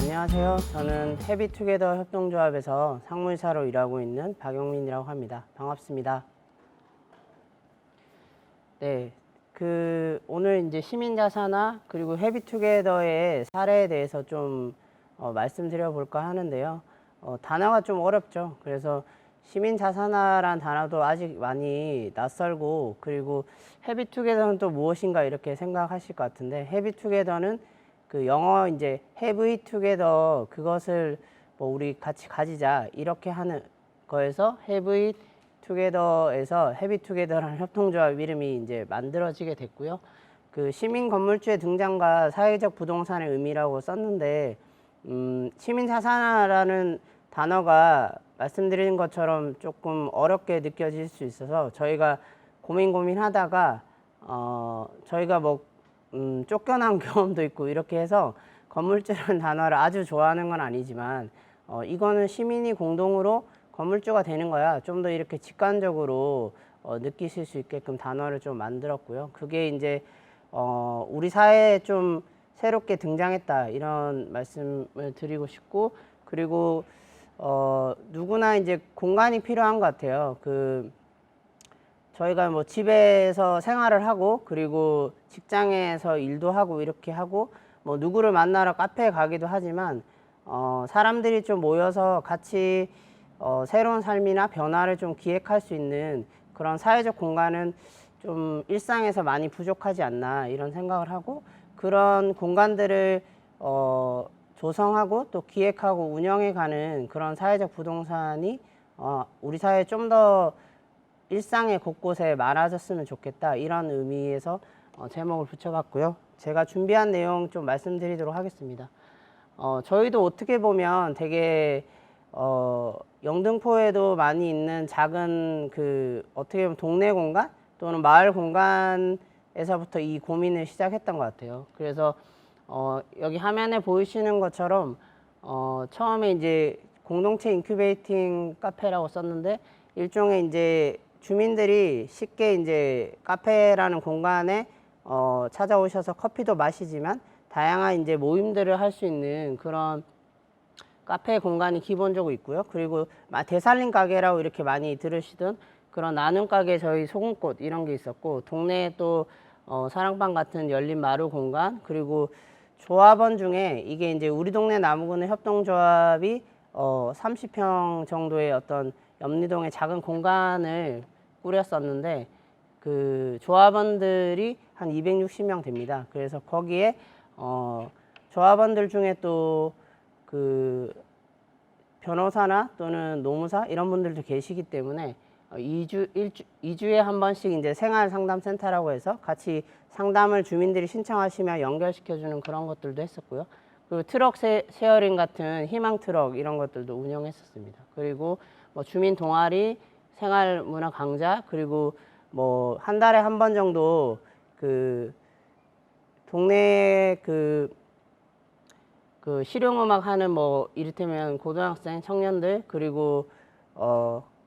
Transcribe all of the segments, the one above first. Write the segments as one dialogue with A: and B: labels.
A: 안녕하세요. 저는 해비투게더 협동조합에서 상무이사로 일하고 있는 박용민이라고 합니다. 반갑습니다. 네, 오늘 이제 시민자사나 그리고 해비투게더의 사례에 대해서 좀 말씀드려 볼까 하는데요. 단어가 좀 어렵죠. 그래서 시민자사나란 단어도 아직 많이 낯설고, 그리고 해비투게더는 또 무엇인가 이렇게 생각하실 것 같은데, 해비투게더는 그 영어 이제 have it together, 그것을 뭐 우리 같이 가지자 이렇게 하는 거에서 have it together에서 have it together라는 협동조합 이름이 이제 만들어지게 됐고요. 그 시민 건물주의 등장과 사회적 부동산의 의미라고 썼는데, 시민 자산화라는 단어가 말씀드린 것처럼 조금 어렵게 느껴질 수 있어서 저희가 고민하다가 저희가 뭐 쫓겨난 경험도 있고 이렇게 해서 건물주라는 단어를 아주 좋아하는 건 아니지만, 이거는 시민이 공동으로 건물주가 되는 거야. 좀 더 이렇게 직관적으로 느끼실 수 있게끔 단어를 좀 만들었고요. 그게 이제 우리 사회에 좀 새롭게 등장했다, 이런 말씀을 드리고 싶고, 그리고 누구나 이제 공간이 필요한 것 같아요. 저희가 뭐 집에서 생활을 하고, 그리고 직장에서 일도 하고 이렇게 하고, 뭐 누구를 만나러 카페에 가기도 하지만, 사람들이 좀 모여서 같이 새로운 삶이나 변화를 좀 기획할 수 있는 그런 사회적 공간은 좀 일상에서 많이 부족하지 않나, 이런 생각을 하고, 그런 공간들을 조성하고 또 기획하고 운영해가는 그런 사회적 부동산이 우리 사회에 좀 더 일상의 곳곳에 많아졌으면 좋겠다, 이런 의미에서 제목을 붙여봤고요. 제가 준비한 내용 좀 말씀드리도록 하겠습니다. 저희도 어떻게 보면 되게 영등포에도 많이 있는 작은 어떻게 보면 동네 공간 또는 마을 공간에서부터 이 고민을 시작했던 것 같아요. 그래서 여기 화면에 보이시는 것처럼 처음에 이제 공동체 인큐베이팅 카페라고 썼는데, 일종의 이제 주민들이 쉽게 이제 카페라는 공간에 찾아오셔서 커피도 마시지만 다양한 이제 모임들을 할 수 있는 그런 카페 공간이 기본적으로 있고요. 그리고 대살림 가게라고 이렇게 많이 들으시던 그런 나눔 가게, 저희 소금꽃 이런 게 있었고, 동네에 또 사랑방 같은 열린 마루 공간, 그리고 조합원 중에 이게 이제 우리 동네 나무그늘 협동조합이 30평 정도의 어떤 염리동의 작은 공간을 꾸렸었는데, 그 조합원들이 한 260명 됩니다. 그래서 거기에 조합원들 중에 또 변호사나 또는 노무사 이런 분들도 계시기 때문에 2주에 한 번씩 이제 생활 상담센터라고 해서 같이 상담을 주민들이 신청하시면 연결시켜주는 그런 것들도 했었고요. 그리고 트럭 쉐어링 같은 희망 트럭 이런 것들도 운영했었습니다. 그리고 뭐 주민 동아리, 생활 문화 강좌, 그리고 뭐 한 달에 한 번 정도 동네 실용음악 하는 뭐 이를테면 고등학생 청년들, 그리고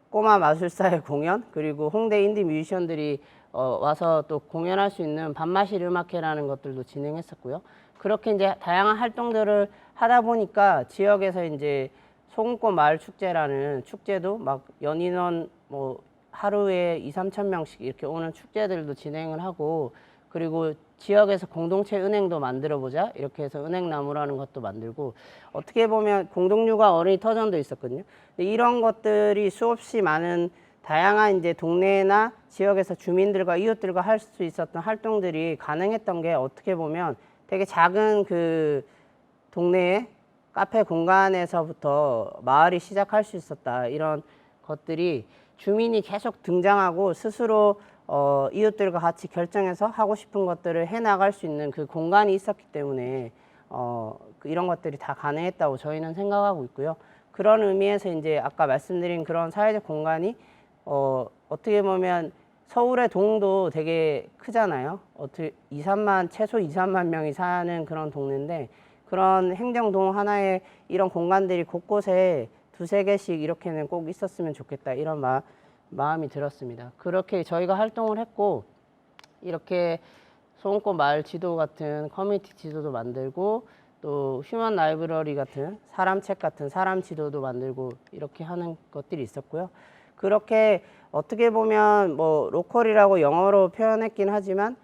A: 꼬마 마술사의 공연, 그리고 홍대 인디 뮤지션들이 와서 또 공연할 수 있는 밤마실 음악회라는 것들도 진행했었고요. 그렇게 이제 다양한 활동들을 하다 보니까 지역에서 이제 소금꽃 마을 축제라는 축제도 막 연인원 뭐 하루에 2~3천 명씩 이렇게 오는 축제들도 진행을 하고, 그리고 지역에서 공동체 은행도 만들어 보자 이렇게 해서 은행나무라는 것도 만들고, 어떻게 보면 공동육아 어린이 터전도 있었거든요. 근데 이런 것들이 수없이 많은 다양한 이제 동네나 지역에서 주민들과 이웃들과 할 수 있었던 활동들이 가능했던 게, 어떻게 보면 되게 작은 동네의 카페 공간에서부터 마을이 시작할 수 있었다, 이런 것들이 주민이 계속 등장하고 스스로 이웃들과 같이 결정해서 하고 싶은 것들을 해나갈 수 있는 그 공간이 있었기 때문에 이런 것들이 다 가능했다고 저희는 생각하고 있고요. 그런 의미에서 이제 아까 말씀드린 그런 사회적 공간이 어떻게 보면 서울의 동도 되게 크잖아요. 최소 2~3만 명이 사는 그런 동네인데, 그런 행정동 하나에 이런 공간들이 곳곳에 2~3개씩 이렇게는 꼭 있었으면 좋겠다, 이런 마음이 들었습니다. 그렇게 저희가 활동을 했고, 이렇게 소금꽃 마을 지도 같은 커뮤니티 지도도 만들고, 또 휴먼 라이브러리 같은 사람 책 같은 사람 지도도 만들고 이렇게 하는 것들이 있었고요. 그렇게 어떻게 보면 뭐 로컬이라고 영어로 표현했긴 하지만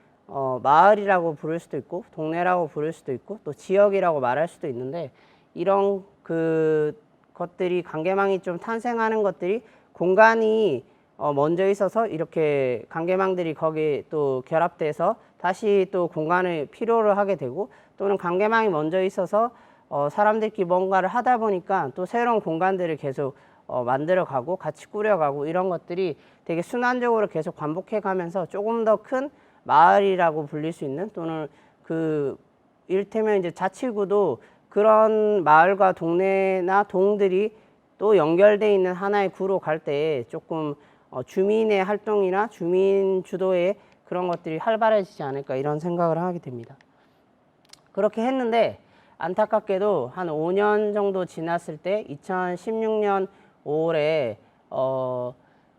A: 마을이라고 부를 수도 있고 동네라고 부를 수도 있고 또 지역이라고 말할 수도 있는데 이런 그 것들이 관계망이 좀 탄생하는 것들이 공간이 먼저 있어서 이렇게 관계망들이 거기에 또 결합돼서 다시 또 공간을 필요로 하게 되고 또는 관계망이 먼저 있어서 사람들끼리 뭔가를 하다 보니까 또 새로운 공간들을 계속 만들어가고 같이 꾸려가고 이런 것들이 되게 순환적으로 계속 반복해 가면서 조금 더 큰 마을이라고 불릴 수 있는 또는 그 이를테면 이제 자치구도 그런 마을과 동네나 동들이 또 연결돼 있는 하나의 구로 갈 때 조금 주민의 활동이나 주민 주도의 그런 것들이 활발해지지 않을까 이런 생각을 하게 됩니다. 그렇게 했는데 안타깝게도 한 5년 정도 지났을 때 2016년 5월에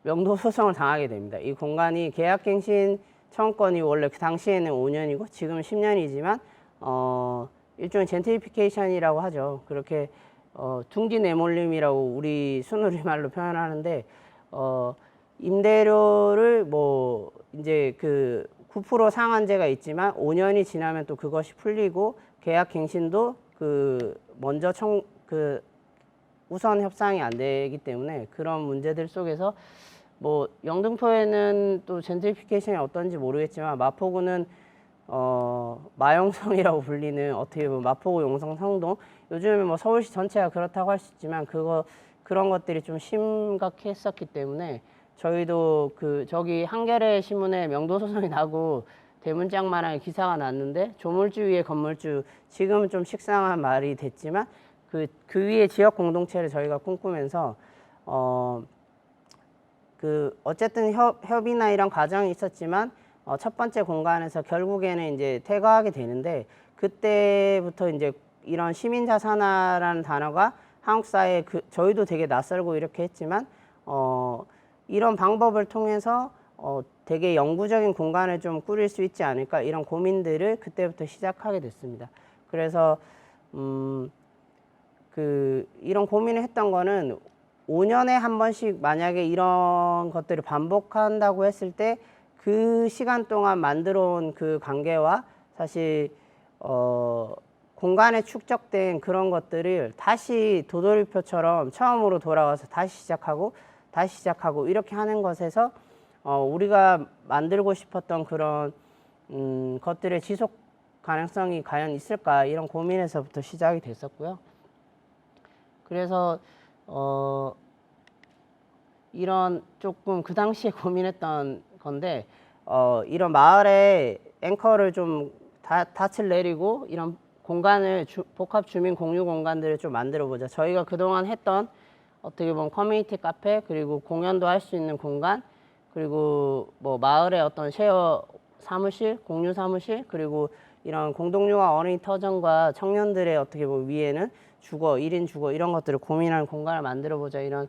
A: 명도 소송을 당하게 됩니다. 이 공간이 계약갱신 청구권이 원래 그 당시에는 5년이고 지금 10년이지만 일종의 젠트리피케이션이라고 하죠. 그렇게 둥지 내몰림이라고 우리 순우리말로 표현하는데 임대료를 뭐 이제 그 9% 상한제가 있지만 5년이 지나면 또 그것이 풀리고 계약 갱신도 그 먼저 우선 협상이 안 되기 때문에 그런 문제들 속에서 뭐 영등포에는 또 젠트리피케이션이 어떤지 모르겠지만 마포구는 마용성이라고 불리는 어떻게 보면 마포구, 용성, 성동 요즘에 뭐 서울시 전체가 그렇다고 할 수 있지만 그런 것들이 좀 심각했었기 때문에 저희도 저기 한겨레 신문에 명도 소송이 나고 대문짝만하게 기사가 났는데 조물주 위에 건물주 지금은 좀 식상한 말이 됐지만 그 위에 지역 공동체를 저희가 꿈꾸면서 어쨌든 협의나 이런 과정이 있었지만 첫 번째 공간에서 결국에는 이제 퇴거하게 되는데 그때부터 이제 이런 시민자산화라는 단어가 한국 사회에 저희도 되게 낯설고 이렇게 했지만 이런 방법을 통해서 되게 영구적인 공간을 좀 꾸릴 수 있지 않을까 이런 고민들을 그때부터 시작하게 됐습니다. 그래서 이런 고민을 했던 거는 5년에 한 번씩 만약에 이런 것들을 반복한다고 했을 때 그 시간 동안 만들어 온 그 관계와 사실 공간에 축적된 그런 것들을 다시 도돌이표처럼 처음으로 돌아와서 다시 시작하고 이렇게 하는 것에서 우리가 만들고 싶었던 그런 것들의 지속 가능성이 과연 있을까 이런 고민에서부터 시작이 됐었고요. 그래서 이런 조금 그 당시에 고민했던 건데 이런 마을에 앵커를 좀 닻을 내리고 이런 공간을 복합 주민 공유 공간들을 좀 만들어 보자. 저희가 그동안 했던 어떻게 보면 커뮤니티 카페 그리고 공연도 할 수 있는 공간 그리고 뭐 마을의 어떤 쉐어 사무실 공유 사무실 그리고 이런 공동육아 어린이 터전과 청년들의 어떻게 보면 위에는 주거 1인 주거 이런 것들을 고민하는 공간을 만들어 보자 이런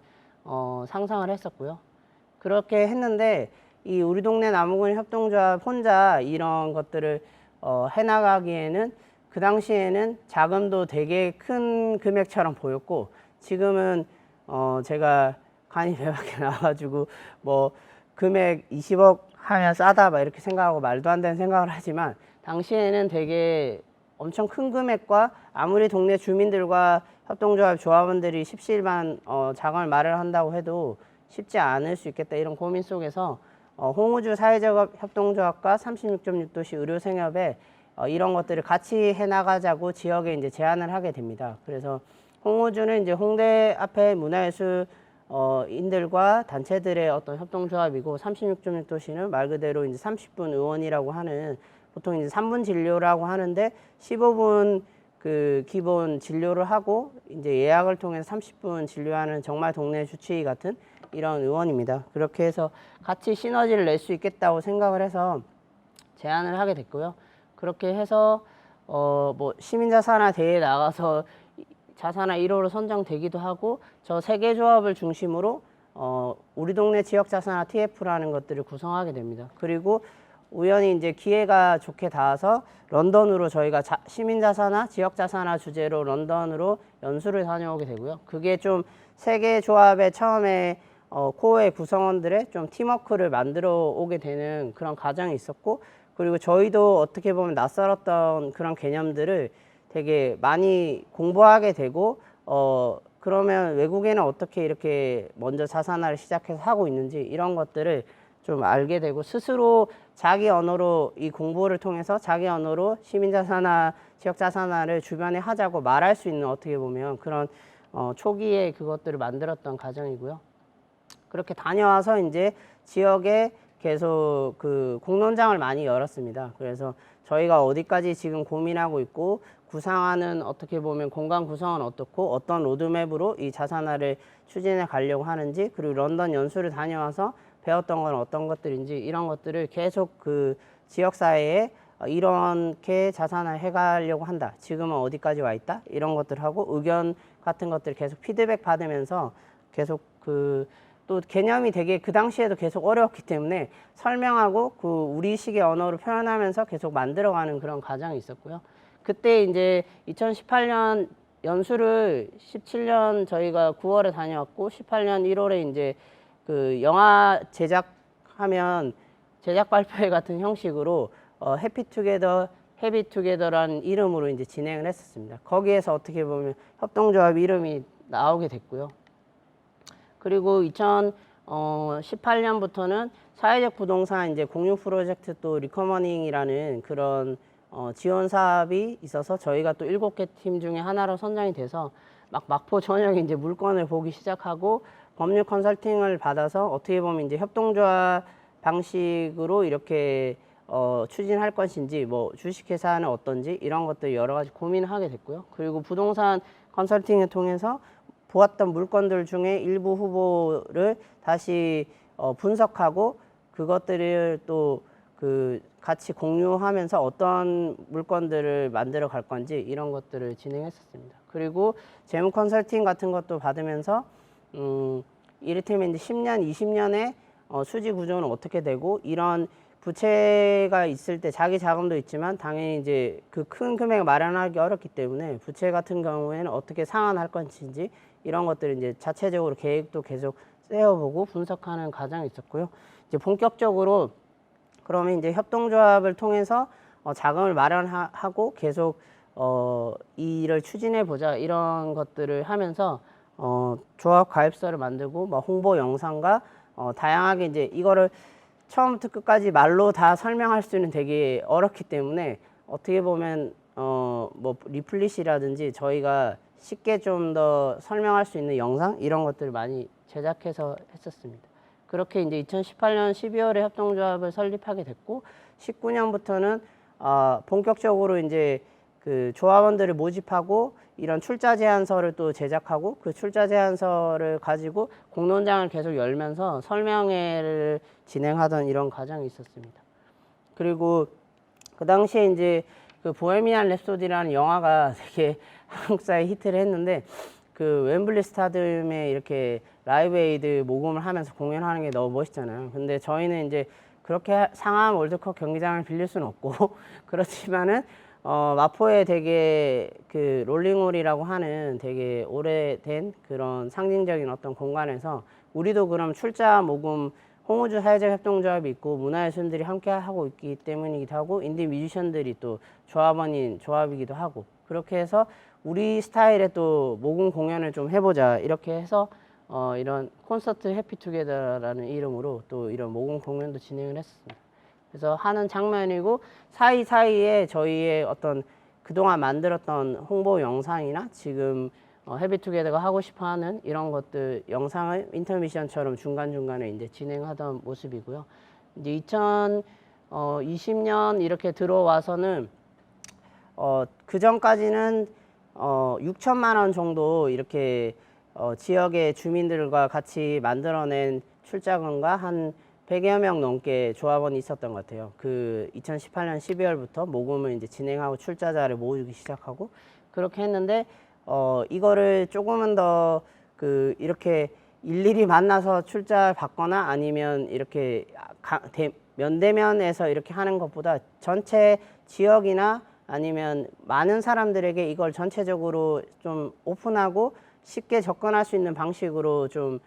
A: 상상을 했었고요. 그렇게 했는데 이 우리 동네 나무군 협동조합 혼자 이런 것들을 해나가기에는 그 당시에는 자금도 되게 큰 금액처럼 보였고 지금은 제가 간이 배밖에 나와가지고 뭐 금액 20억 하면 싸다 막 이렇게 생각하고 말도 안 되는 생각을 하지만 당시에는 되게 엄청 큰 금액과 아무리 동네 주민들과 협동조합 조합원들이 십시일반 자금을 마련한다고 해도 쉽지 않을 수 있겠다 이런 고민 속에서 홍우주 사회적 협동조합과 36.6도시 의료생협에 이런 것들을 같이 해나가자고 지역에 이제 제안을 하게 됩니다. 그래서 홍우주는 이제 홍대 앞에 문화예술 인들과 단체들의 어떤 협동조합이고 36.6도시는 말 그대로 이제 30분 의원이라고 하는 보통 이제 3분 진료라고 하는데 15분 그 기본 진료를 하고 이제 예약을 통해서 30분 진료하는 정말 동네 주치의 같은 이런 의원입니다. 그렇게 해서 같이 시너지를 낼 수 있겠다고 생각을 해서 제안을 하게 됐고요. 그렇게 해서 뭐 시민자산화 대회에 나가서 자산화 1호로 선정되기도 하고 저 세 개 조합을 중심으로 우리 동네 지역자산화 TF라는 것들을 구성하게 됩니다. 그리고 우연히 이제 기회가 좋게 닿아서 런던으로 저희가 시민자사나 지역자사나 주제로 런던으로 연수를 다녀오게 되고요. 그게 좀 세계 조합의 처음에 코어의 구성원들의 좀 팀워크를 만들어 오게 되는 그런 과정이 있었고, 그리고 저희도 어떻게 보면 낯설었던 그런 개념들을 되게 많이 공부하게 되고, 그러면 외국에는 어떻게 이렇게 먼저 자산화를 시작해서 하고 있는지 이런 것들을 좀 알게 되고, 스스로 자기 언어로 이 공부를 통해서 자기 언어로 시민자산화, 지역자산화를 주변에 하자고 말할 수 있는, 어떻게 보면 그런 초기에 그것들을 만들었던 과정이고요. 그렇게 다녀와서 이제 지역에 계속 그 공론장을 많이 열었습니다. 그래서 저희가 어디까지 지금 고민하고 있고, 구상하는 어떻게 보면 공간 구성은 어떻고, 어떤 로드맵으로 이 자산화를 추진해 가려고 하는지, 그리고 런던 연수를 다녀와서 배웠던 건 어떤 것들인지, 이런 것들을 계속 그 지역사회에 이렇게 자산화를 해가려고 한다, 지금은 어디까지 와 있다, 이런 것들하고 의견 같은 것들 계속 피드백 받으면서 계속 또 개념이 되게 그 당시에도 계속 어려웠기 때문에 설명하고 그 우리식의 언어로 표현하면서 계속 만들어가는 그런 과정이 있었고요. 그때 이제 2018년 연수를 17년 저희가 9월에 다녀왔고, 18년 1월에 이제 그 영화 제작하면 제작 발표회 같은 형식으로 해피투게더라는 이름으로 이제 진행을 했었습니다. 거기에서 어떻게 보면 협동조합 이름이 나오게 됐고요. 그리고 2018년부터는 사회적 부동산 이제 공유 프로젝트 또 리커머닝이라는 그런 지원 사업이 있어서 저희가 또 7개 팀 중에 하나로 선정이 돼서 마포 전역에 이제 물건을 보기 시작하고, 법률 컨설팅을 받아서 어떻게 보면 이제 협동조합 방식으로 이렇게 추진할 것인지, 뭐 주식회사는 어떤지 이런 것들 여러 가지 고민을 하게 됐고요. 그리고 부동산 컨설팅을 통해서 보았던 물건들 중에 일부 후보를 다시 분석하고, 그것들을 또 같이 공유하면서 어떤 물건들을 만들어 갈 건지 이런 것들을 진행했었습니다. 그리고 재무 컨설팅 같은 것도 받으면서 이를테면 이제 10년, 20년에 수지 구조는 어떻게 되고, 이런 부채가 있을 때 자기 자금도 있지만 당연히 이제 그 큰 금액을 마련하기 어렵기 때문에 부채 같은 경우에는 어떻게 상환할 것인지 이런 것들을 이제 자체적으로 계획도 계속 세워보고 분석하는 과정이 있었고요. 이제 본격적으로 그러면 이제 협동조합을 통해서 자금을 마련하고 계속 이 일을 추진해 보자, 이런 것들을 하면서 조합 가입서를 만들고, 뭐 홍보 영상과 다양하게 이제 이거를 처음부터 끝까지 말로 다 설명할 수는 되게 어렵기 때문에 어떻게 보면 뭐 리플릿이라든지 저희가 쉽게 좀 더 설명할 수 있는 영상 이런 것들을 많이 제작해서 했었습니다. 그렇게 이제 2018년 12월에 협동조합을 설립하게 됐고, 19년부터는 본격적으로 이제 그 조합원들을 모집하고 이런 출자 제안서를 또 제작하고, 그 출자 제안서를 가지고 공론장을 계속 열면서 설명회를 진행하던 이런 과정이 있었습니다. 그리고 그 당시에 이제 그 보헤미안 랩소디라는 영화가 되게 한국사에 히트를 했는데, 그 웸블리 스타디움에 이렇게 라이브 에이드 모금을 하면서 공연하는 게 너무 멋있잖아요. 근데 저희는 이제 그렇게 상암 월드컵 경기장을 빌릴 수는 없고 그렇지만은 마포에 되게 그 롤링홀이라고 하는 되게 오래된 그런 상징적인 어떤 공간에서 우리도 그럼 출자 모금 홍우주 사회적 협동조합이 있고 문화예술인들이 함께 하고 있기 때문이기도 하고, 인디 뮤지션들이 또 조합원인 조합이기도 하고, 그렇게 해서 우리 스타일의 또 모금 공연을 좀 해보자, 이렇게 해서 이런 콘서트 해피투게더라는 이름으로 또 이런 모금 공연도 진행을 했습니다. 그래서 하는 장면이고, 사이사이에 저희의 어떤 그동안 만들었던 홍보 영상이나 지금 해피투게더가 하고 싶어 하는 이런 것들 영상을 인터미션처럼 중간중간에 이제 진행하던 모습이고요. 이제 2020년 이렇게 들어와서는 그 전까지는 6천만 원 정도 이렇게 지역의 주민들과 같이 만들어낸 출자금과 한 100여 명 넘게 조합원이 있었던 것 같아요. 그 2018년 12월부터 모금을 이제 진행하고 출자자를 모으기 시작하고 그렇게 했는데, 이거를 조금은 더 이렇게 일일이 만나서 출자를 받거나 아니면 이렇게 면대면에서 이렇게 하는 것보다 전체 지역이나 아니면 많은 사람들에게 이걸 전체적으로 좀 오픈하고 쉽게 접근할 수 있는 방식으로 좀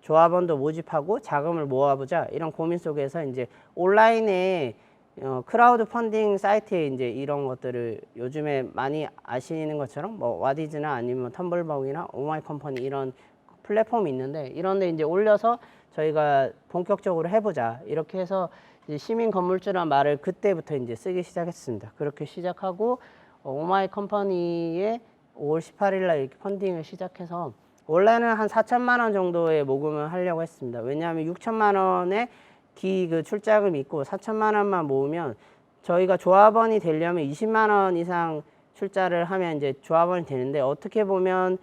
A: 조합원도 모집하고 자금을 모아보자 이런 고민 속에서 이제 온라인에 크라우드 펀딩 사이트에 이제 이런 것들을 요즘에 많이 아시는 것처럼 뭐 와디즈나 아니면 텀블벅이나 오마이컴퍼니 이런 플랫폼이 있는데 이런데 이제 올려서 저희가 본격적으로 해보자 이렇게 해서 이제 시민 건물주란 말을 그때부터 이제 쓰기 시작했습니다. 그렇게 시작하고 오마이컴퍼니에 5월 18일 날 이렇게 펀딩을 시작해서 원래는 한 4천만 원 정도의 모금을 하려고 했습니다. 왜냐하면 6천만 원의 그 출자금이 있고 4천만 원만 모으면 저희가 조합원이 되려면 20만 원 이상 출자를 하면 이제 조합원이 되는데 어떻게 보면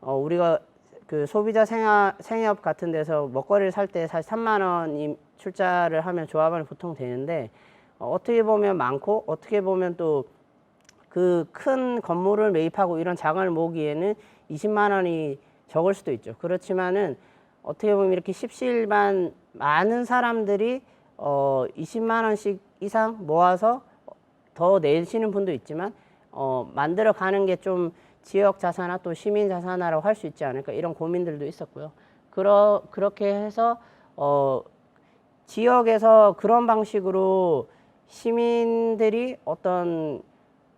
A: 우리가 그 소비자 생협 같은 데서 먹거리를 살 때 사실 3만 원이 출자를 하면 조합원이 보통 되는데 어떻게 보면 많고 어떻게 보면 또 그 큰 건물을 매입하고 이런 자금을 모으기에는 20만 원이 적을 수도 있죠. 그렇지만은 어떻게 보면 이렇게 십시일반 많은 사람들이 20만 원씩 이상 모아서 더 내시는 분도 있지만 만들어 가는 게 좀 지역 자산화 또 시민 자산화라고 할 수 있지 않을까 이런 고민들도 있었고요. 그렇게 해서 지역에서 그런 방식으로 시민들이 어떤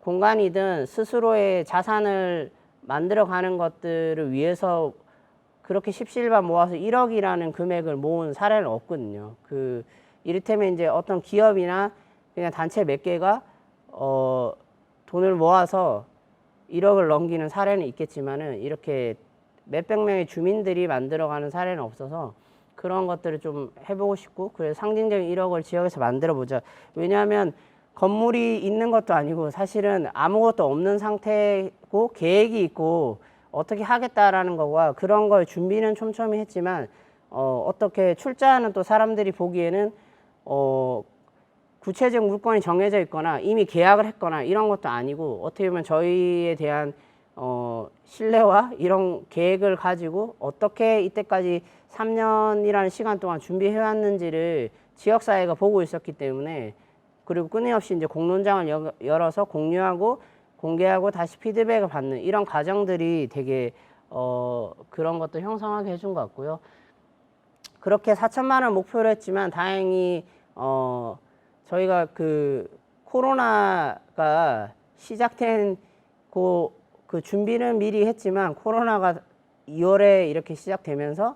A: 공간이든 스스로의 자산을 만들어가는 것들을 위해서 그렇게 십시일반 모아서 1억이라는 금액을 모은 사례는 없거든요. 이를테면 이제 어떤 기업이나 그냥 단체 몇 개가 돈을 모아서 1억을 넘기는 사례는 있겠지만은 이렇게 몇백 명의 주민들이 만들어가는 사례는 없어서 그런 것들을 좀 해보고 싶고 그래서 상징적인 1억을 지역에서 만들어 보자. 왜냐하면 건물이 있는 것도 아니고 사실은 아무것도 없는 상태고 계획이 있고 어떻게 하겠다라는 거와 그런 걸 준비는 촘촘히 했지만 어떻게 출자하는 또 사람들이 보기에는 구체적 물건이 정해져 있거나 이미 계약을 했거나 이런 것도 아니고 어떻게 보면 저희에 대한 신뢰와 이런 계획을 가지고 어떻게 이때까지 3년이라는 시간 동안 준비해 왔는지를 지역사회가 보고 있었기 때문에 그리고 끊임없이 이제 공론장을 열어서 공유하고 공개하고 다시 피드백을 받는 이런 과정들이 되게 그런 것도 형성하게 해준 것 같고요. 그렇게 4천만 원 목표로 했지만 다행히 저희가 그 코로나가 시작된 그 준비는 미리 했지만 코로나가 2월에 이렇게 시작되면서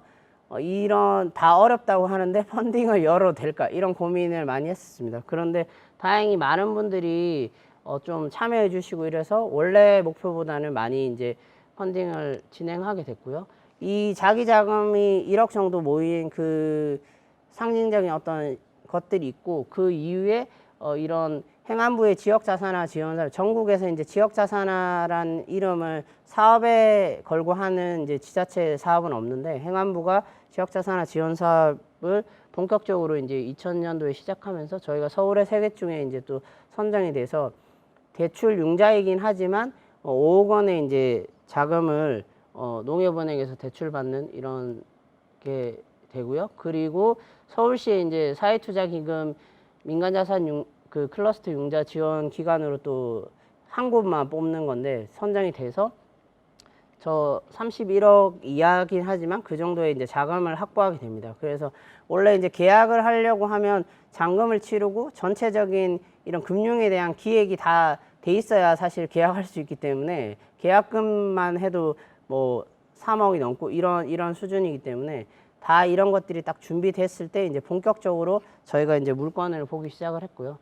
A: 이런 다 어렵다고 하는데 펀딩을 열어도 될까 이런 고민을 많이 했었습니다. 그런데 다행히 많은 분들이 좀 참여해 주시고 이래서 원래 목표보다는 많이 이제 펀딩을 진행하게 됐고요. 이 자기 자금이 1억 정도 모인 그 상징적인 어떤 것들이 있고 그 이후에 이런 행안부의 지역자산화 지원사 전국에서 이제 지역자산화란 이름을 사업에 걸고 하는 이제 지자체 사업은 없는데 행안부가 지역자산화 지원 사업을 본격적으로 이제 2000년도에 시작하면서 저희가 서울의 3개 중에 이제 또 선정이 돼서 대출 융자이긴 하지만 5억 원의 이제 자금을 농협은행에서 대출받는 이런 게 되고요. 그리고 서울시에 이제 사회투자기금 민간자산 그 클러스터 융자 지원 기관으로 또 한 곳만 뽑는 건데 선정이 돼서 저 31억 이하긴 하지만 그 정도의 이제 자금을 확보하게 됩니다. 그래서 원래 이제 계약을 하려고 하면 잔금을 치르고 전체적인 이런 금융에 대한 기획이 다 돼 있어야 사실 계약할 수 있기 때문에 계약금만 해도 뭐 3억이 넘고 이런 수준이기 때문에 다 이런 것들이 딱 준비됐을 때 이제 본격적으로 저희가 이제 물건을 보기 시작을 했고요.